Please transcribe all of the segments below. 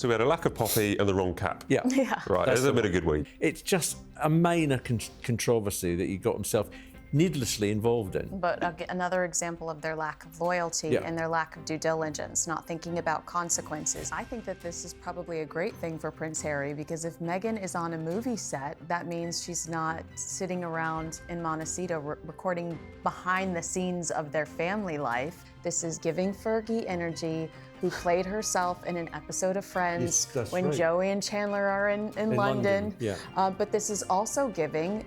So we had a lack of poppy and the wrong cap. Yeah. Right, it's been a good week. It's just a minor controversy that he got himself needlessly involved in. But another example of their lack of loyalty and their lack of due diligence, not thinking about consequences. I think that this is probably a great thing for Prince Harry, because if Meghan is on a movie set, that means she's not sitting around in Montecito recording behind the scenes of their family life. This is giving Fergie energy, who played herself in an episode of Friends when Joey and Chandler are in London. But this is also giving,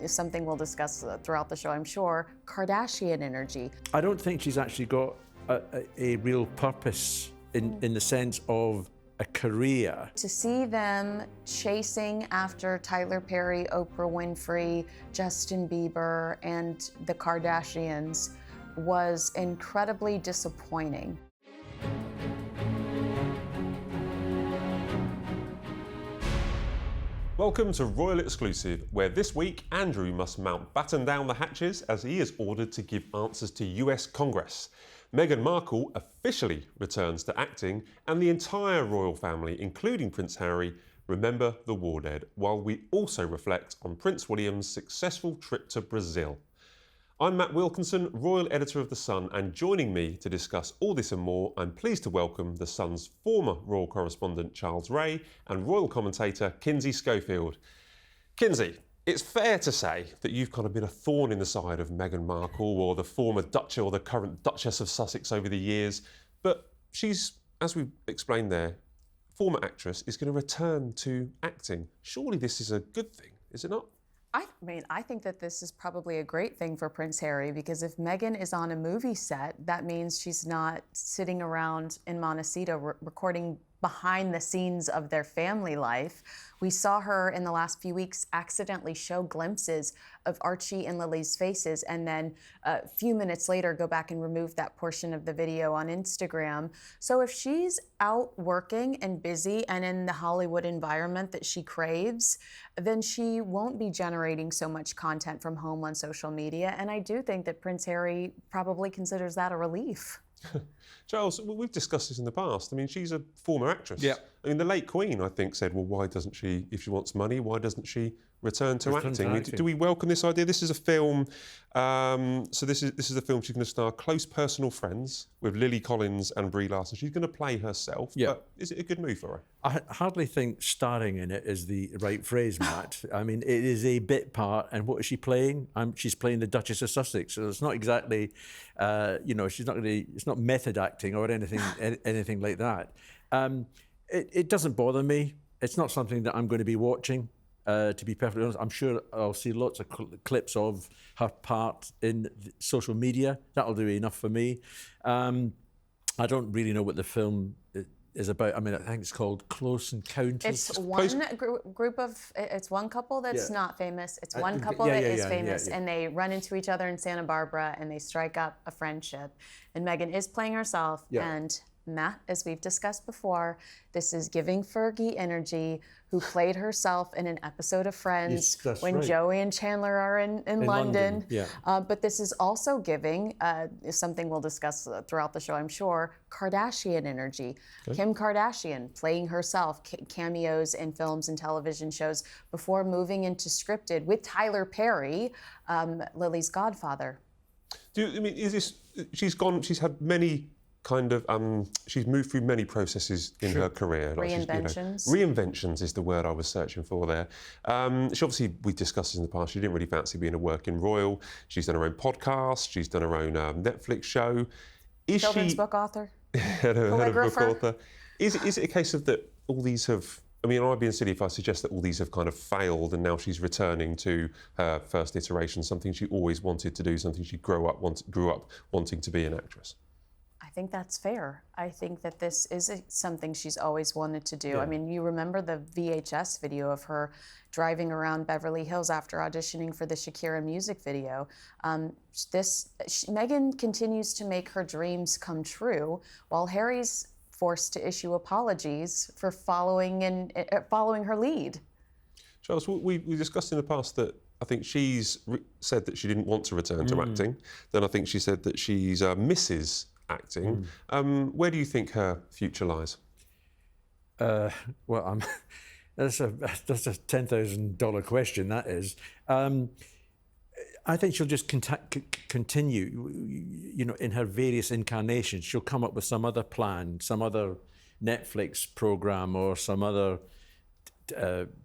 something we'll discuss throughout the show, I'm sure, Kardashian energy. I don't think she's actually got a real purpose in the sense of a career. To see them chasing after Tyler Perry, Oprah Winfrey, Justin Bieber, and the Kardashians was incredibly disappointing. Welcome to Royal Exclusive, where this week Andrew must batten down the hatches as he is ordered to give answers to US Congress. Meghan Markle officially returns to acting, and the entire royal family, including Prince Harry, remember the war dead, while we also reflect on Prince William's successful trip to Brazil. I'm Matt Wilkinson, Royal Editor of The Sun, and joining me to discuss all this and more, I'm pleased to welcome The Sun's former royal correspondent Charles Ray and royal commentator Kinsey Schofield. Kinsey, it's fair to say that you've kind of been a thorn in the side of Meghan Markle, or the former Duchess or the current Duchess of Sussex over the years, but she's, as we explained there, former actress, is going to return to acting. Surely this is a good thing, is it not? I think that this is probably a great thing for Prince Harry, because if Meghan is on a movie set, that means she's not sitting around in Montecito recording behind the scenes of their family life. We saw her in the last few weeks accidentally show glimpses of Archie and Lily's faces, and then a few minutes later go back and remove that portion of the video on Instagram. So if she's out working and busy and in the Hollywood environment that she craves, then she won't be generating so much content from home on social media. And I do think that Prince Harry probably considers that a relief. Charles, we've discussed this in the past. I mean, she's a former actress. Yeah. I mean, the late Queen, I think, said, well, why doesn't she, if she wants money, why doesn't she return to acting? Do we welcome this idea? This is a film, so this is a film she's going to star close personal friends with Lily Collins and Brie Larson. She's going to play herself, but is it a good move for her? I hardly think starring in it is the right phrase, Matt. I mean, it is a bit part, and what is she playing? She's playing the Duchess of Sussex, so it's not exactly, she's not really, it's not method acting or anything like that. It doesn't bother me. It's not something that I'm going to be watching. To be perfectly honest, I'm sure I'll see lots of clips of her part in social media. That'll do enough for me. I don't really know what the film is about. I mean, I think it's called Close Encounters. It's one group of, it's one couple that's not famous. It's one couple that is famous, and they run into each other in Santa Barbara, and they strike up a friendship. And Meghan is playing herself, and Matt, as we've discussed before, this is giving Fergie energy, who played herself in an episode of Friends when Joey and Chandler are in London. But this is also giving, something we'll discuss throughout the show, I'm sure, Kardashian energy. Kim Kardashian playing herself, cameos in films and television shows before moving into scripted with Tyler Perry, Lily's godfather. Is this, she's had many kind of, she's moved through many processes in her career. Reinventions. Reinventions is the word I was searching for there. She obviously, we discussed this in the past, she didn't really fancy being a working royal. She's done her own podcast, she's done her own Netflix show. Children's book author. Head of book author. Is it a case of that all these have, I mean, I'd be in silly if I suggest that all these have kind of failed and now she's returning to her first iteration, something she always wanted to do, something she grew up wanting to be an actress? I think that's fair. I think that this is something she's always wanted to do. I mean, you remember the VHS video of her driving around Beverly Hills after auditioning for the Shakira music video. Meghan continues to make her dreams come true, while Harry's forced to issue apologies for following her lead. Charles, we discussed in the past that I think she's said that she didn't want to return to acting. Then I think she said that she's misses acting. Where do you think her future lies? Well, that's a $10,000 question. That is. I think she'll just continue. You know, in her various incarnations, she'll come up with some other plan, some other Netflix program, or some other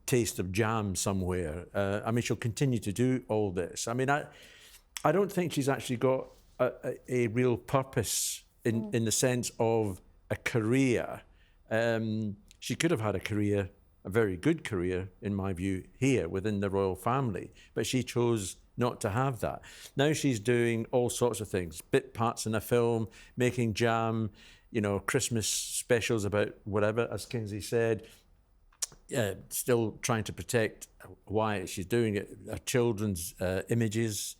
taste of jam somewhere. I mean, she'll continue to do all this. I mean, I don't think she's actually got a real purpose in the sense of a career. She could have had a career, a very good career, in my view, here within the royal family, but she chose not to have that. Now she's doing all sorts of things, bit parts in a film, making jam, you know, Christmas specials about whatever, as Kinsey said. Still trying to protect why she's doing it, her children's images,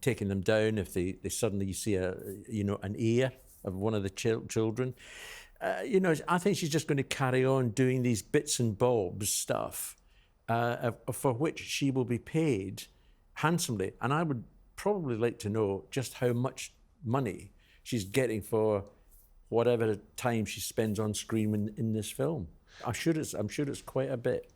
taking them down if they suddenly see an ear of one of the children. You know, I think she's just going to carry on doing these bits and bobs stuff for which she will be paid handsomely. And I would probably like to know just how much money she's getting for whatever time she spends on screen in this film. I'm sure it's quite a bit.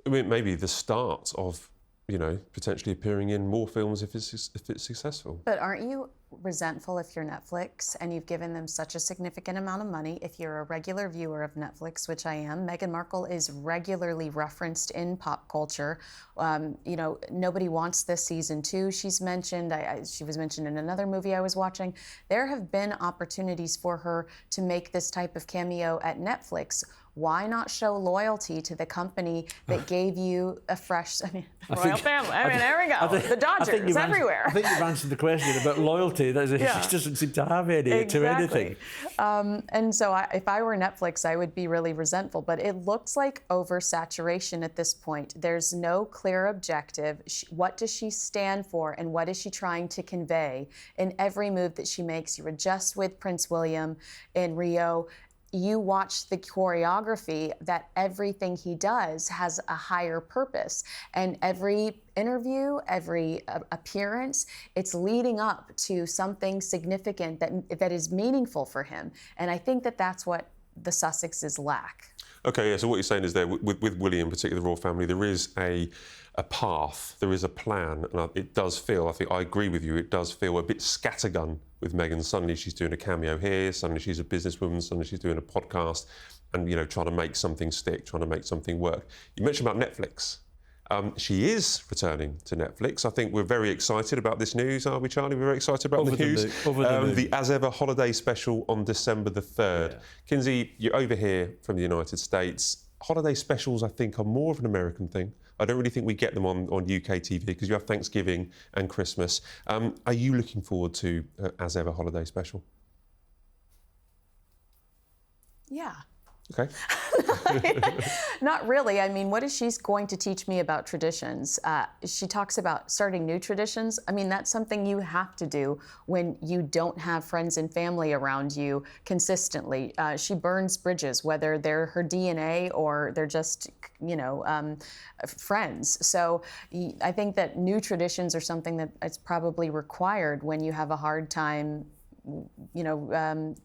I mean, maybe the start of, you know, potentially appearing in more films if it's successful. But aren't you resentful if you're Netflix and you've given them such a significant amount of money? If you're a regular viewer of Netflix, which I am, Meghan Markle is regularly referenced in pop culture. You know, nobody wants this season 2. She's mentioned. She was mentioned in another movie I was watching. There have been opportunities for her to make this type of cameo at Netflix. Why not show loyalty to the company that gave you a fresh, royal family? I mean, there we go. The Dodgers everywhere. I think you've answered the question about loyalty. She doesn't seem to have any to anything. And so if I were Netflix, I would be really resentful. But it looks like oversaturation at this point. There's no clear objective. What does she stand for, and what is she trying to convey in every move that she makes? You were just with Prince William in Rio. You watch the choreography, that everything he does has a higher purpose. And every interview, every appearance, it's leading up to something significant that is meaningful for him. And I think that that's what the Sussexes lack. Okay, yeah, so what you're saying is there, with William, particularly the royal family, there is a path, there is a plan, and it does feel, I think I agree with you, it does feel a bit scattergun with Meghan. Suddenly she's doing a cameo here, suddenly she's a businesswoman, suddenly she's doing a podcast, and, you know, trying to make something stick, trying to make something work. You mentioned about Netflix. She is returning to Netflix. I think we're very excited about this news, are we, Charlie? We're very excited about the news. The As Ever holiday special on December the 3rd. Yeah. Kinsey, you're over here from the United States. Holiday specials, I think, are more of an American thing. I don't really think we get them on UK TV because you have Thanksgiving and Christmas. Are you looking forward to As Ever holiday special? Yeah. Okay. Not really. I mean, what is she going to teach me about traditions? She talks about starting new traditions. I mean, that's something you have to do when you don't have friends and family around you consistently. She burns bridges, whether they're her DNA or they're just, friends. So I think that new traditions are something that is probably required when you have a hard time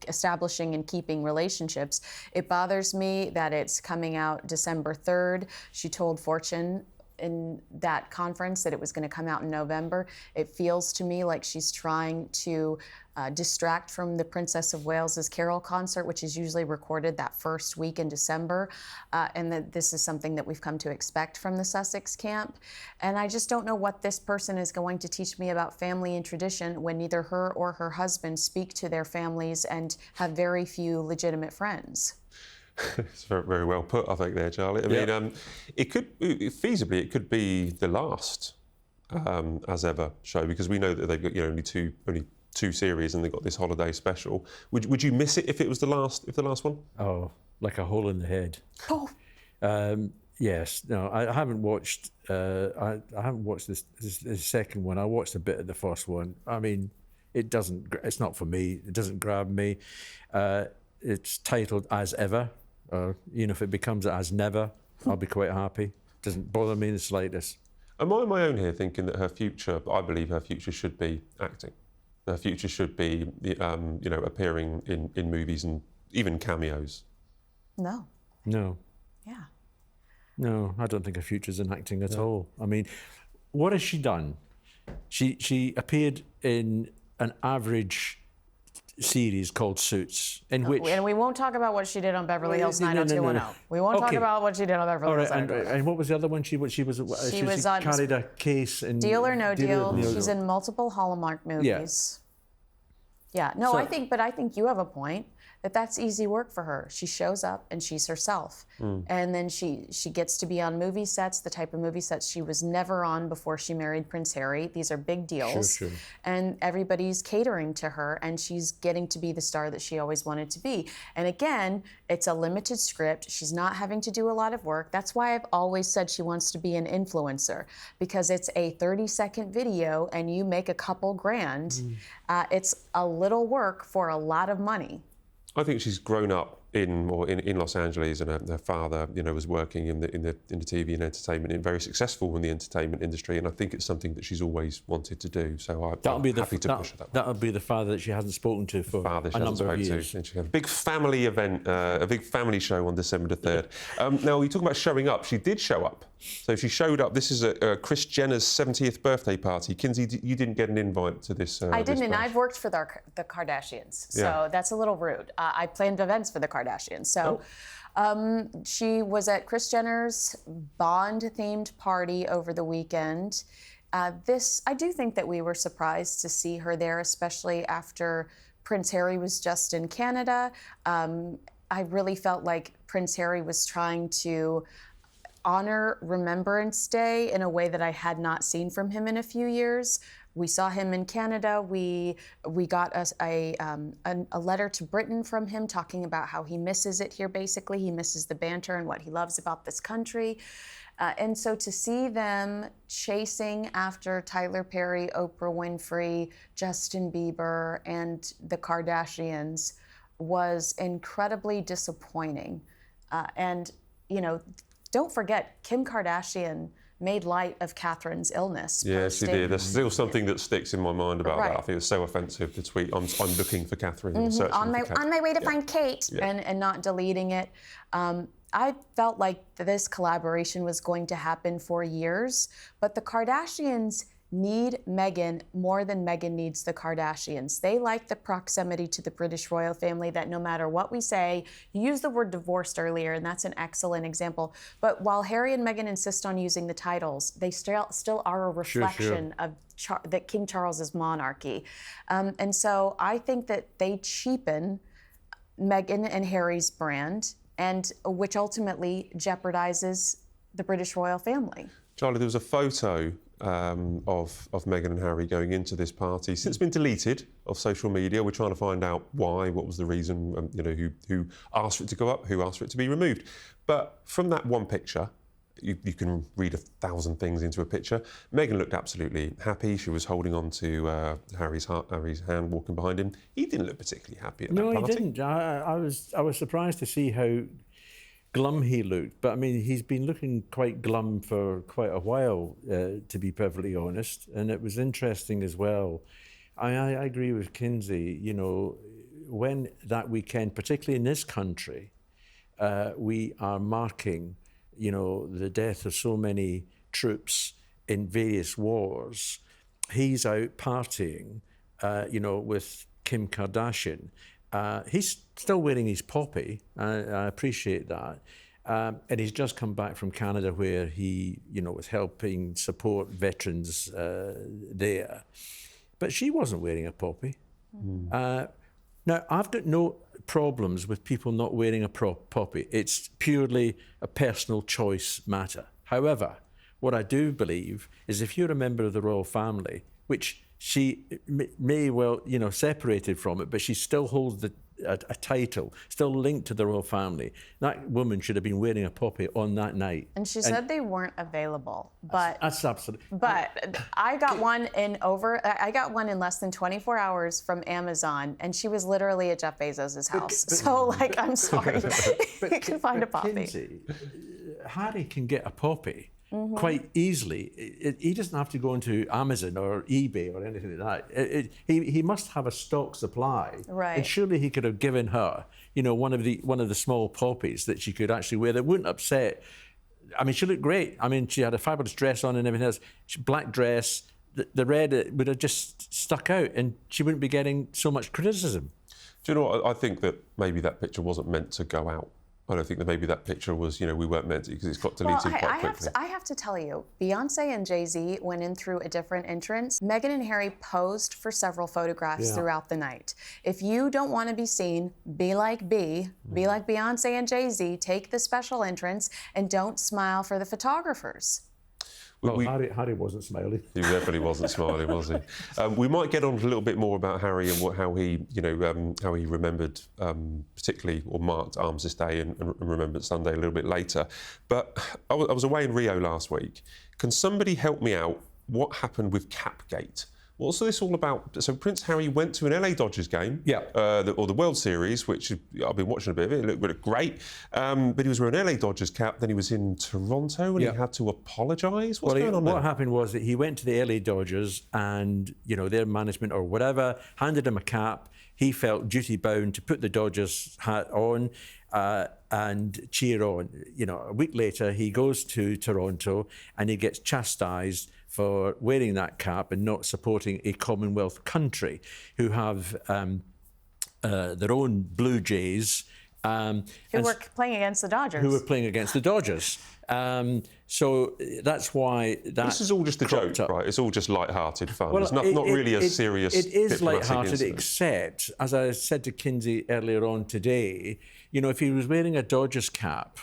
establishing and keeping relationships. It bothers me that it's coming out December 3rd. She told Fortune in that conference that it was going to come out in November. It feels to me like she's trying to distract from the Princess of Wales's Carol concert, which is usually recorded that first week in December, and that this is something that we've come to expect from the Sussex camp. And I just don't know what this person is going to teach me about family and tradition when neither her or her husband speak to their families and have very few legitimate friends. It's very, very well put, I think, there, Charlie. I mean, it could feasibly be the last As Ever show, because we know that they've got only two series and they've got this holiday special. Would you miss it if it was the last one? Oh, like a hole in the head. Oh. Yes. No, I haven't watched. I haven't watched this second one. I watched a bit of the first one. I mean, it's not for me. It doesn't grab me. It's titled As Ever. If it becomes As Never, I'll be quite happy. Doesn't bother me in the slightest. Am I on my own here thinking that I believe her future should be acting? Her future should be, appearing in movies and even cameos? No. No. Yeah. No, I don't think her future's in acting at all. I mean, what has she done? She appeared in an average series called Suits, in which... And we won't talk about what she did on Beverly Hills 90210. We won't talk about what she did on Beverly Hills 90210. And what was the other one? She carried a case in... Deal or No Deal. She's in multiple Hallmark movies. Yeah. No, I think you have a point. That's easy work for her. She shows up and she's herself. And then she gets to be on movie sets, the type of movie sets she was never on before she married Prince Harry. These are big deals. Sure. And everybody's catering to her, and she's getting to be the star that she always wanted to be. And again, it's a limited script. She's not having to do a lot of work. That's why I've always said she wants to be an influencer, because it's a 30-second video and you make a couple grand. It's a little work for a lot of money. I think she's grown up in Los Angeles, and her father, was working in the TV and entertainment, and very successful in the entertainment industry. And I think it's something that she's always wanted to do. So I'm happy to push her that way. That'll be the father that she hasn't spoken to for a number of years. And she had a big family event, a big family show on December the 3rd. Now, you talk about showing up. She did show up. So she showed up. This is Kris Jenner's 70th birthday party. Kinsey, you didn't get an invite to this. I didn't, and I've worked for the Kardashians, so that's a little rude. I planned events for the Kardashians. So she was at Kris Jenner's Bond-themed party over the weekend. I do think that we were surprised to see her there, especially after Prince Harry was just in Canada. I really felt like Prince Harry was trying to honor Remembrance Day in a way that I had not seen from him in a few years. We saw him in Canada. We got a letter to Britain from him talking about how he misses it here, basically. He misses the banter and what he loves about this country. And so to see them chasing after Tyler Perry, Oprah Winfrey, Justin Bieber, and the Kardashians was incredibly disappointing. And, don't forget, Kim Kardashian made light of Catherine's illness. Yeah, she did. There's still something that sticks in my mind about that. I think it's so offensive, the tweet, I'm looking for Catherine. On my way to find Kate, and not deleting it. I felt like this collaboration was going to happen for years, but the Kardashians need Meghan more than Meghan needs the Kardashians. They like the proximity to the British royal family, that no matter what we say, you used the word divorced earlier, and that's an excellent example. But while Harry and Meghan insist on using the titles, they still are a reflection of that King Charles's monarchy. And so I think that they cheapen Meghan and Harry's brand, and which ultimately jeopardizes the British royal family. Charlie, there was a photo of Meghan and Harry going into this party. Since been deleted off social media. We're trying to find out why, what was the reason, who asked for it to go up, who asked for it to be removed. But from that one picture, you can read 1,000 things into a picture. Meghan looked absolutely happy. She was holding on to Harry's hand, walking behind him. He didn't look particularly happy at that party. No, he didn't. I was surprised to see how glum he looked, but I mean, he's been looking quite glum for quite a while, to be perfectly honest. And it was interesting as well. I agree with Kinsey. When that weekend, particularly in this country, we are marking, the death of so many troops in various wars. He's out partying, with Kim Kardashian. He's still wearing his poppy. I appreciate that. And he's just come back from Canada, where he, was helping support veterans there. But she wasn't wearing a poppy. Now, I've got no problems with people not wearing a poppy. It's purely a personal choice matter. However, what I do believe is if you're a member of the royal family, which she may well, separated from it, but she still holds a title, still linked to the royal family. That woman should have been wearing a poppy on that night. And she said they weren't available, but that's absolutely. But I got one in less than 24 hours from Amazon, and she was literally at Jeff Bezos' house. I'm sorry, you can find a poppy. Kinsey, Harry can get a poppy. Quite easily. He doesn't have to go into Amazon or eBay or anything like that. He must have a stock supply. Right. And surely he could have given her one of the small poppies that she could actually wear that wouldn't upset. I mean, she looked great. I mean, she had a fabulous dress on and everything else. Black dress, the red would have just stuck out, and she wouldn't be getting so much criticism. Do you know what? I think that maybe that picture wasn't meant to go out. I don't think that maybe that picture was, we weren't meant to, because it's got deleted quite quickly. I have to tell you, Beyonce and Jay-Z went in through a different entrance. Meghan and Harry posed for several photographs throughout the night. If you don't want to be seen, be like be like Beyonce and Jay-Z, take the special entrance, and don't smile for the photogrophers. Well, Harry wasn't smiling. He definitely wasn't smiling, was he? We might get on a little bit more about Harry and how he remembered, particularly, or marked Armistice Day and Remembrance Sunday a little bit later. But I was away in Rio last week. Can somebody help me out? What happened with Capgate? What's this all about? So Prince Harry went to an LA Dodgers game, or the World Series, which I've been watching a bit of it. It looked great. But he was wearing an LA Dodgers cap. Then he was in Toronto, and he had to apologise. What's going on there? What happened was that he went to the LA Dodgers, and their management or whatever handed him a cap. He felt duty bound to put the Dodgers hat on and cheer on. A week later, he goes to Toronto, and he gets chastised for wearing that cap and not supporting a Commonwealth country who have their own Blue Jays. Who were playing against the Dodgers. Who were playing against the Dodgers. So that's why that. This is all just a joke, right? It's all just light-hearted fun. Well, it's not really a serious. It is light-hearted, incident. except, as I said to Kinsey earlier on today, if he was wearing a Dodgers cap,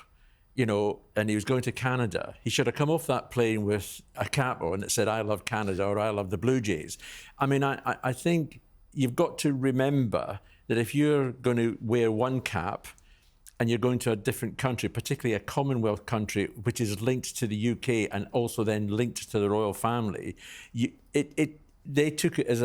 and he was going to Canada, he should have come off that plane with a cap on that said, "I love Canada" or "I love the Blue Jays." I mean, I think you've got to remember that if you're going to wear one cap and you're going to a different country, particularly a Commonwealth country, which is linked to the UK and also then linked to the royal family, they took it as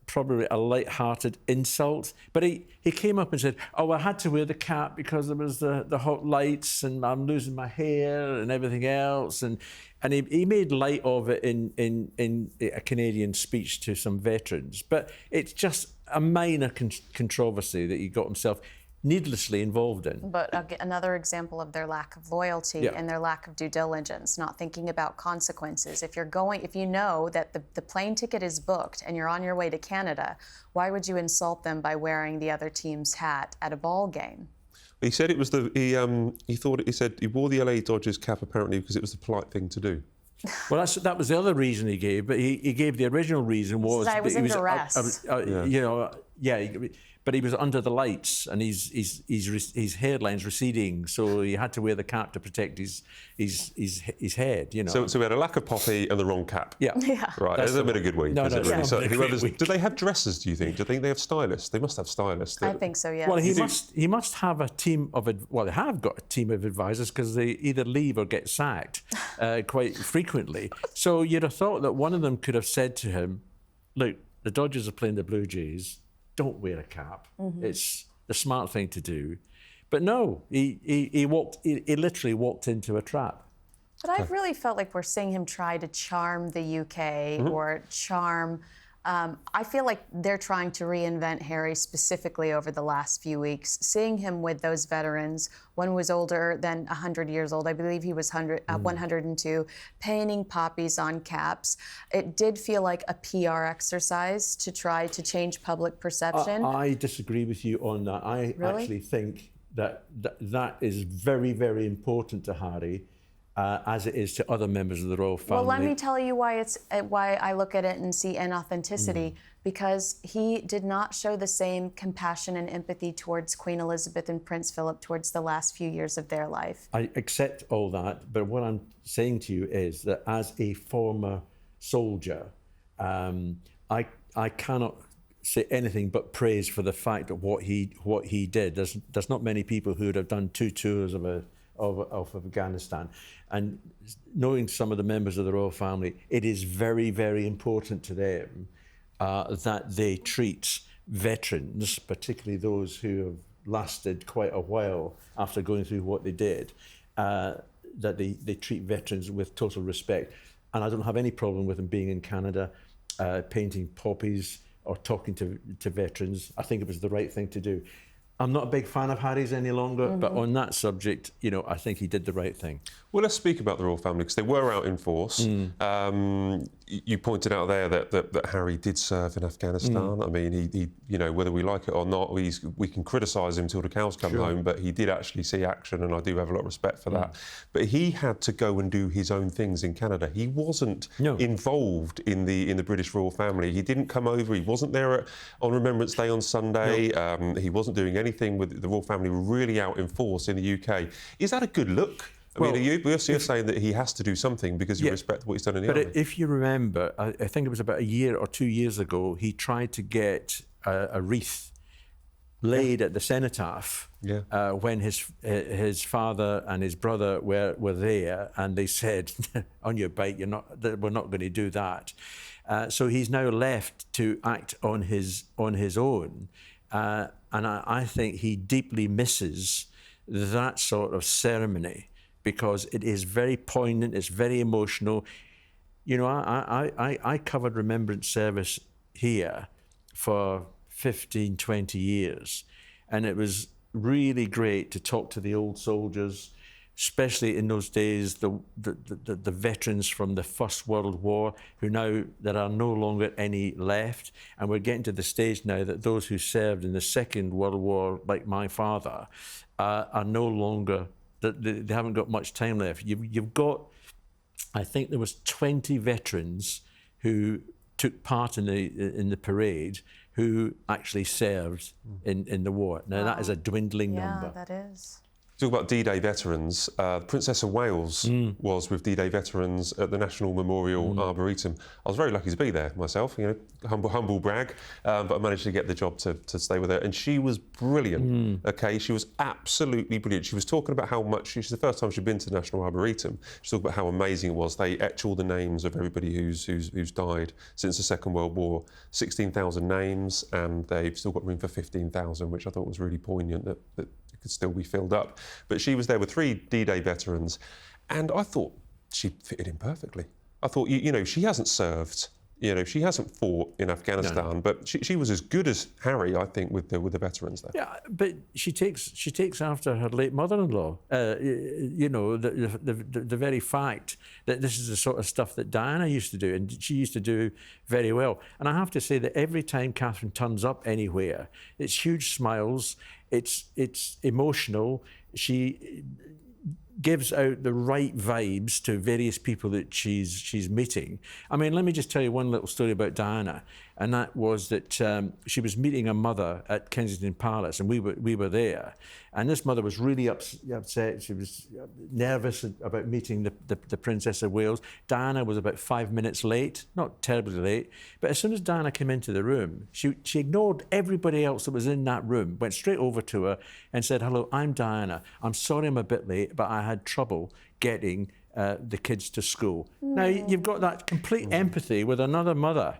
probably a light-hearted insult. But he came up and said, "Oh, I had to wear the cap because there was the hot lights and I'm losing my hair and everything else." And he made light of it in a Canadian speech to some veterans. But it's just a minor controversy that he got himself needlessly involved in. But another example of their lack of loyalty and their lack of due diligence, not thinking about consequences. If you know that the plane ticket is booked and you're on your way to Canada, why would you insult them by wearing the other team's hat at a ball game? He said it was he said he wore the LA Dodgers cap apparently because it was the polite thing to do. Well, that was the other reason he gave, but he gave the original reason was I was in duress. But he was under the lights and his hairline's receding, so he had to wear the cap to protect his head. So we had a lack of poppy and the wrong cap. Yeah. Right. That's not been a good week. No, really? So do they have dressers? Do you think? Do you think they have stylists? They must have stylists. I think so. Yeah. Well, he must have a team of they have got a team of advisors because they either leave or get sacked quite frequently. So you'd have thought that one of them could have said to him, "Look, the Dodgers are playing the Blue Jays. Don't wear a cap. Mm-hmm. It's the smart thing to do." But no, he literally walked into a trap. But I really felt like we're seeing him try to charm the UK or charm. I feel like they're trying to reinvent Harry specifically over the last few weeks. Seeing him with those veterans, one was older than 100 years old. I believe he was 102, painting poppies on caps. It did feel like a PR exercise to try to change public perception. I disagree with you on that. I actually think that is very, very important to Harry. As it is to other members of the royal family. Well, let me tell you why I look at it and see inauthenticity. Because he did not show the same compassion and empathy towards Queen Elizabeth and Prince Philip towards the last few years of their life. I accept all that, but what I'm saying to you is that as a former soldier, I cannot say anything but praise for the fact of what he did. There's not many people who would have done 2 tours of Afghanistan. And knowing some of the members of the royal family, it is very, very important to them that they treat veterans, particularly those who have lasted quite a while after going through what they did, that they treat veterans with total respect. And I don't have any problem with them being in Canada, painting poppies or talking to veterans. I think it was the right thing to do. I'm not a big fan of Harry's any longer, but on that subject, you know, I think he did the right thing. Well, let's speak about the royal family because they were out in force. You pointed out there that Harry did serve in Afghanistan. I mean, he you know, whether we like it or not, we can criticise him till the cows come home, but he did actually see action, and I do have a lot of respect for that. But he had to go and do his own things in Canada. He wasn't involved in the British royal family. He didn't come over. He wasn't there on Remembrance Day on Sunday. He wasn't doing anything with the royal family. Were really out in force in the UK. Is that a good look? I mean, you're saying that he has to do something because you respect what he's done in the army. But if you remember, I think it was about a year or 2 years ago, he tried to get a wreath laid at the cenotaph when his father and his brother were there, and they said, "On your bike, we're not going to do that." So he's now left to act on his own, and I think he deeply misses that sort of ceremony, because it is very poignant, it's very emotional. You know, I covered Remembrance service here for 15, 20 years, and it was really great to talk to the old soldiers, especially in those days, the veterans from the First World War, who now, there are no longer any left, and we're getting to the stage now that those who served in the Second World War, like my father, are no longer, they haven't got much time left. You've got, I think there was 20 veterans who took part in the parade who actually served in the war. Now that is a dwindling number. Yeah, that is. Talk about D-Day veterans. Princess of Wales was with D-Day veterans at the National Memorial Arboretum. I was very lucky to be there myself, you know, humble brag, but I managed to get the job to stay with her, and she was brilliant. Okay, she was absolutely brilliant. She was talking about how much, it's the first time she'd been to the National Arboretum. She talked about how amazing it was. They etch all the names of everybody who's died since the Second World War. 16,000 names, and they've still got room for 15,000, which I thought was really poignant that could still be filled up. But she was there with 3 D-Day veterans, and I thought she fitted in perfectly. I thought, you know, she hasn't served, you know, she hasn't fought in Afghanistan, but she was as good as Harry, I think, with the veterans there. Yeah, but she takes after her late mother-in-law. You know, the very fact that this is the sort of stuff that Diana used to do, and she used to do very well. And I have to say that every time Catherine turns up anywhere, it's huge smiles. It's emotional. She gives out the right vibes to various people that she's meeting. I mean, let me just tell you one little story about Diana, and that was that she was meeting a mother at Kensington Palace, and we were there, and this mother was really upset. She was nervous about meeting the Princess of Wales. Diana was about 5 minutes late, not terribly late, but as soon as Diana came into the room, she ignored everybody else that was in that room, went straight over to her and said, "Hello, I'm Diana. I'm sorry I'm a bit late, but I had trouble getting the kids to school." Now you've got that complete empathy with another mother.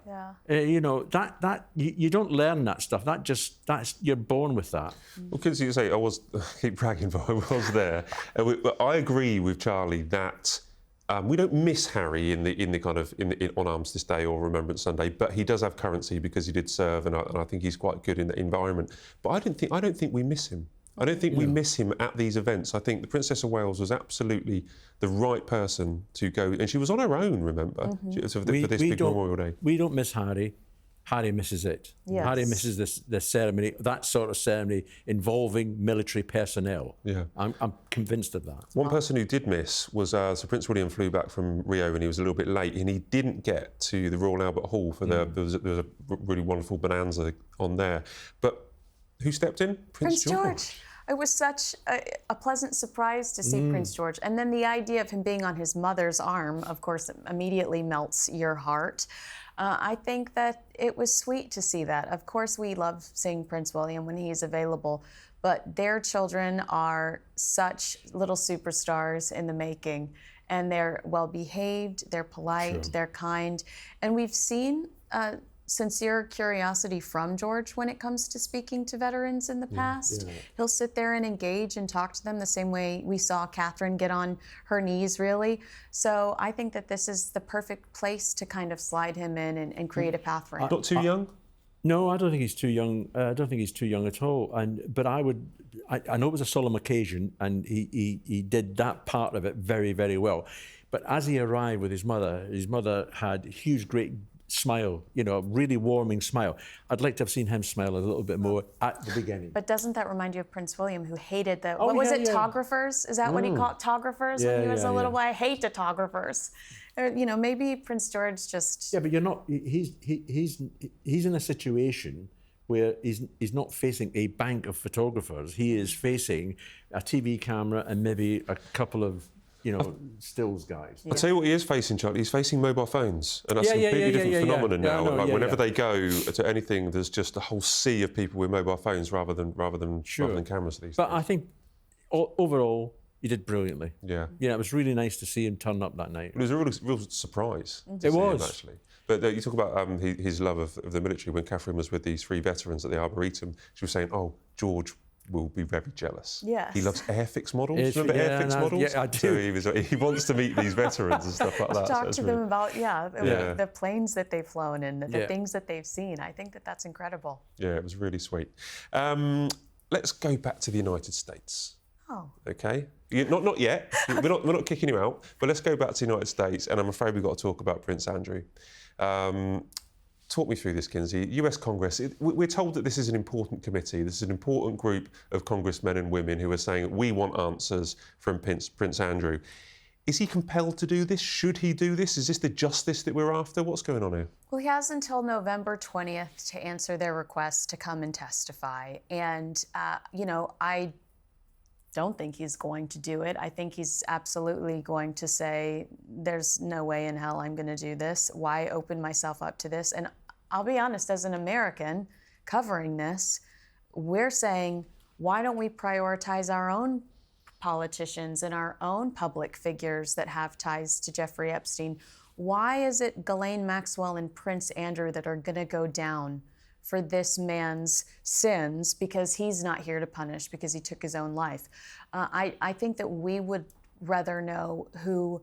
You know, that you don't learn that stuff. That's you're born with that. Well, Kinsey, you say I keep bragging, but I was there. But I agree with Charlie that we don't miss Harry in on Armistice Day or Remembrance Sunday, but he does have currency because he did serve, and I think he's quite good in that environment. But I don't think we miss him. I don't think we miss him at these events. I think the Princess of Wales was absolutely the right person to go, and she was on her own, remember, for this big Memorial Day. We don't miss Harry. Harry misses it. Yes. Harry misses this ceremony, that sort of ceremony involving military personnel. Yeah. I'm convinced of that. One person who did miss was so Prince William flew back from Rio and he was a little bit late, and he didn't get to the Royal Albert Hall for there was a really wonderful bonanza on there. But who stepped in? Prince George. It was such a pleasant surprise to see Prince George. And then the idea of him being on his mother's arm, of course, immediately melts your heart. I think that it was sweet to see that. Of course, we love seeing Prince William when he's available, but their children are such little superstars in the making. And they're well-behaved, they're polite, they're kind. And we've seen sincere curiosity from George when it comes to speaking to veterans in the past. He'll sit there and engage and talk to them the same way we saw Catherine get on her knees, really. So I think that this is the perfect place to kind of slide him in and create a path for him. Not too young? No, I don't think he's too young. I don't think he's too young at all. But I know it was a solemn occasion, and he did that part of it very, very well. But as he arrived with his mother had a huge, great smile, a really warming smile. I'd like to have seen him smile a little bit more at the beginning. But doesn't that remind you of Prince William, who hated tographers? Is that what he called tographers when he was a little boy? I hate tographers. Maybe Prince George just... Yeah, but you're not... He's in a situation where he's not facing a bank of photographers. He is facing a TV camera and maybe a couple of, stills guys. I'll tell you what he is facing, Charlie. He's facing mobile phones. And that's a completely different phenomenon now. Whenever they go to anything, there's just a whole sea of people with mobile phones rather than cameras these days. But I think overall, he did brilliantly. Yeah. Yeah, it was really nice to see him turn up that night. It was a real surprise to see him, actually. But you talk about his love of the military. When Catherine was with these 3 veterans at the Arboretum, she was saying, "Oh, George will be very jealous." Yes. He loves Airfix models. Remember Airfix models? Yeah, I do. So he wants to meet these veterans and stuff like that. Talk to them about the planes that they've flown and the things that they've seen. I think that's incredible. Yeah, it was really sweet. Let's go back to the United States. Oh. Okay. Not yet. We're not kicking you out. But let's go back to the United States, and I'm afraid we've got to talk about Prince Andrew. Talk me through this, Kinsey. US Congress, we're told that this is an important committee. This is an important group of congressmen and women who are saying, we want answers from Prince Andrew. Is he compelled to do this? Should he do this? Is this the justice that we're after? What's going on here? Well, he has until November 20th to answer their request to come and testify. And, I don't think he's going to do it. I think he's absolutely going to say, there's no way in hell I'm going to do this. Why open myself up to this? And I'll be honest, as an American covering this, we're saying, why don't we prioritize our own politicians and our own public figures that have ties to Jeffrey Epstein? Why is it Ghislaine Maxwell and Prince Andrew that are going to go down for this man's sins because he's not here to punish because he took his own life? I think that we would rather know who's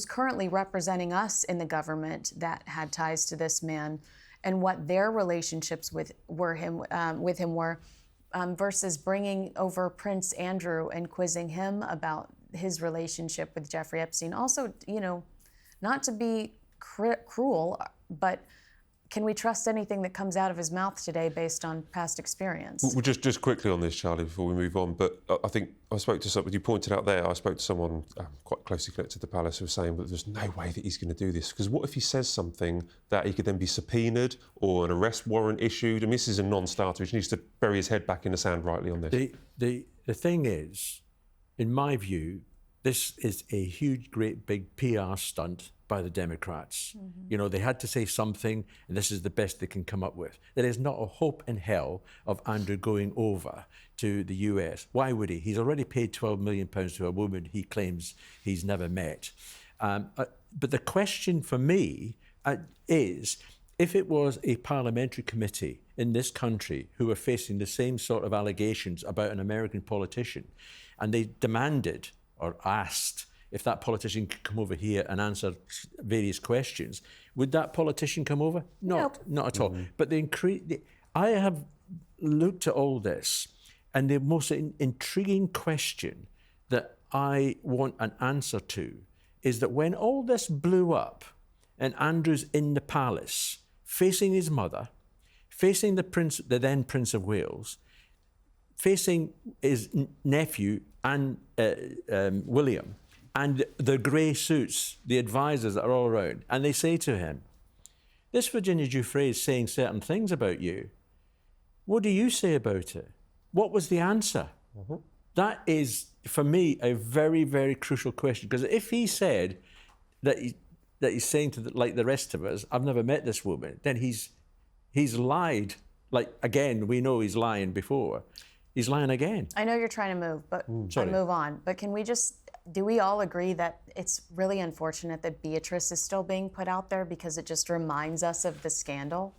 currently representing us in the government that had ties to this man and what their relationships with him were, versus bringing over Prince Andrew and quizzing him about his relationship with Jeffrey Epstein. Also, not to be cruel, but can we trust anything that comes out of his mouth today based on past experience? Well, just quickly on this, Charlie, before we move on, but I think I spoke to someone, you pointed out there, I spoke to someone quite closely connected to the palace who was saying that there's no way that he's going to do this, because what if he says something that he could then be subpoenaed or an arrest warrant issued? I mean, this is a non-starter. He needs to bury his head back in the sand rightly on this. The thing is, in my view, this is a huge, great, big PR stunt by the Democrats. Mm-hmm. They had to say something, and this is the best they can come up with. There is not a hope in hell of Andrew going over to the US. Why would he? He's already paid £12 million to a woman he claims he's never met. But the question for me is, if it was a parliamentary committee in this country who were facing the same sort of allegations about an American politician, and they demanded or asked if that politician could come over here and answer various questions, would that politician come over? Not at all. Mm-hmm. But I have looked at all this, and the most intriguing question that I want an answer to is that when all this blew up, and Andrew's in the palace, facing his mother, facing the then Prince of Wales, facing his nephew and William, and the grey suits, the advisors that are all around, and they say to him, this Virginia Giuffre is saying certain things about you. What do you say about it? What was the answer? Mm-hmm. That is, for me, a very, very crucial question, because if he said that he's saying like the rest of us, I've never met this woman, then he's lied. Like, again, we know he's lying before. He's lying again. I know you're trying to move, but move on. But can we do we all agree that it's really unfortunate that Beatrice is still being put out there because it just reminds us of the scandal?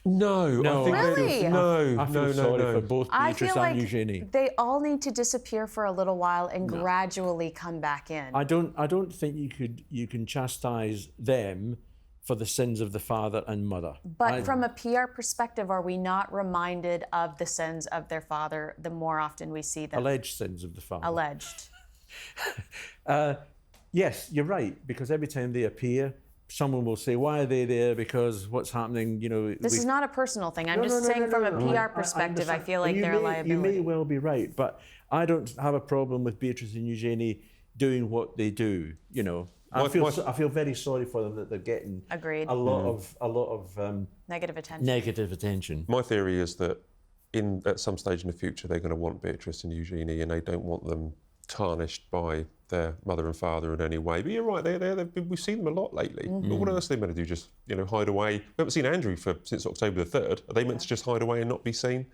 No. I think really? I feel sorry for both Beatrice and Eugenie. They all need to disappear for a little while and gradually come back in. I don't think you can chastise them for the sins of the father and mother. But from a PR perspective, are we not reminded of the sins of their father the more often we see them? Alleged sins of the father. Alleged. Yes, you're right, because every time they appear, someone will say, why are they there? Because what's happening, you know... This is not a personal thing. I'm just saying from a PR perspective, I feel like they're a liability. You may well be right, but I don't have a problem with Beatrice and Eugenie doing what they do, you know. I feel very sorry for them that they're getting Agreed. a lot of negative attention. Negative attention. My theory is that at some stage in the future, they're going to want Beatrice and Eugenie, and they don't want them tarnished by their mother and father in any way. But you're right, we've seen them a lot lately. But what else are they meant to do? Just, you know, hide away? We haven't seen Andrew since October the 3rd. Are they meant to just hide away and not be seen?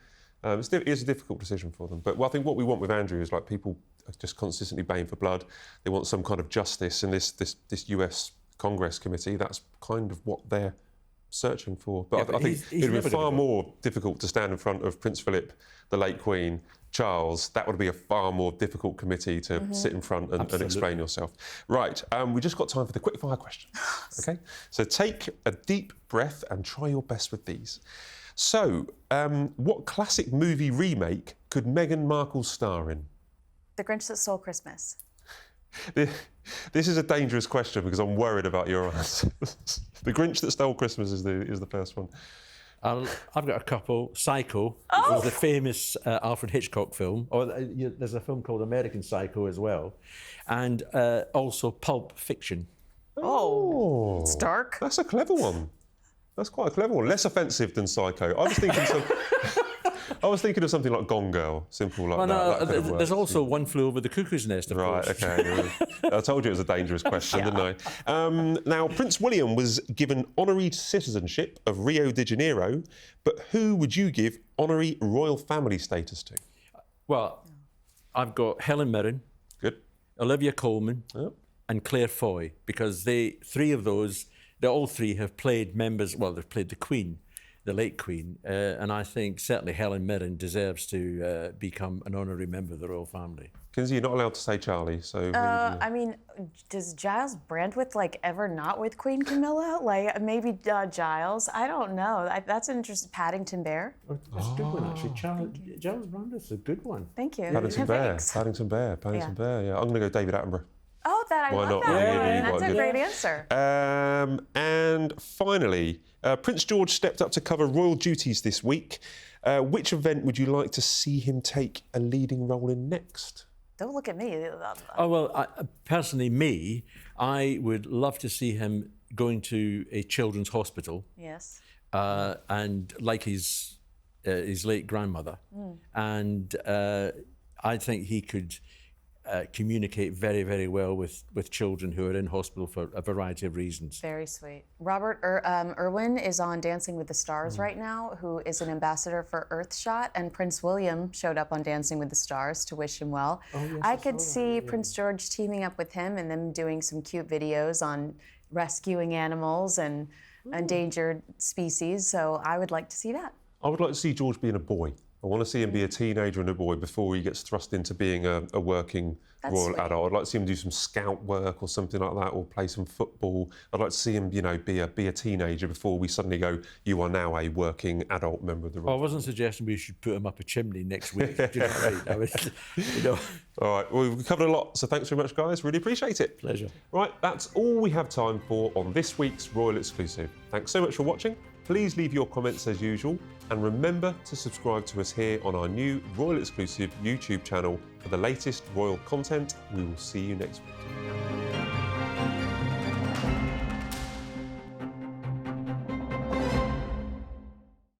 It's a difficult decision for them. But I think what we want with Andrew is like people are just consistently baying for blood. They want some kind of justice, and this US Congress committee, that's kind of what they're searching for. But I think it would be far more difficult to stand in front of Prince Philip, the late Queen, Charles. That would be a far more difficult committee to sit in front and explain yourself. Right, we just got time for the quickfire questions. Okay, so take a deep breath and try your best with these. So, what classic movie remake could Meghan Markle star in? The Grinch That Stole Christmas. This is a dangerous question because I'm worried about your answers. The Grinch That Stole Christmas is the first one. I've got a couple. Psycho, which was the famous Alfred Hitchcock film. Or there's a film called American Psycho as well, and also Pulp Fiction. Oh, it's dark. That's a clever one. That's quite a clever one. Less offensive than Psycho. I was thinking of something like Gone Girl, simple like that. There's also One Flew Over the Cuckoo's Nest, of course. Right, okay. I told you it was a dangerous question, didn't I? Now, Prince William was given honorary citizenship of Rio de Janeiro, but who would you give honorary royal family status to? Well, I've got Helen Mirren, good, Olivia Colman, and Claire Foy, because all three have played members, well, they've played the Queen, the late Queen, and I think certainly Helen Mirren deserves to become an honorary member of the royal family. Kinsey, you're not allowed to say Charlie, so... I mean, does Giles Brandwith, ever not with Queen Camilla? Maybe Giles? I don't know. That's interesting. Paddington Bear? That's a good one, actually. Giles Brandwith's a good one. Thank you. Paddington Bear, yeah. I'm going to go David Attenborough. Oh, I love that. Yeah, that's a great answer. And finally, Prince George stepped up to cover royal duties this week. Which event would you like to see him take a leading role in next? Don't look at me. Oh, well, personally, I would love to see him going to a children's hospital. Yes. And like his late grandmother. And I think he could communicate very, very well with children who are in hospital for a variety of reasons. Very sweet. Robert Irwin is on Dancing with the Stars right now, who is an ambassador for Earthshot, and Prince William showed up on Dancing with the Stars to wish him well. Oh, yes, I could see Prince George teaming up with him and them doing some cute videos on rescuing animals and endangered species, so I would like to see that. I would like to see George being a boy. I want to see him be a teenager and a boy before he gets thrust into being a working royal adult. I'd like to see him do some scout work or something like that, or play some football. I'd like to see him, be a teenager before we suddenly go, you are now a working adult member of the royal. I wasn't suggesting we should put him up a chimney next week. Do you know what I mean? All right, well, we've covered a lot, so thanks very much, guys. Really appreciate it. Pleasure. Right, that's all we have time for on this week's Royal Exclusive. Thanks so much for watching. Please leave your comments as usual, and remember to subscribe to us here on our new Royal Exclusive YouTube channel for the latest royal content. We will see you next week.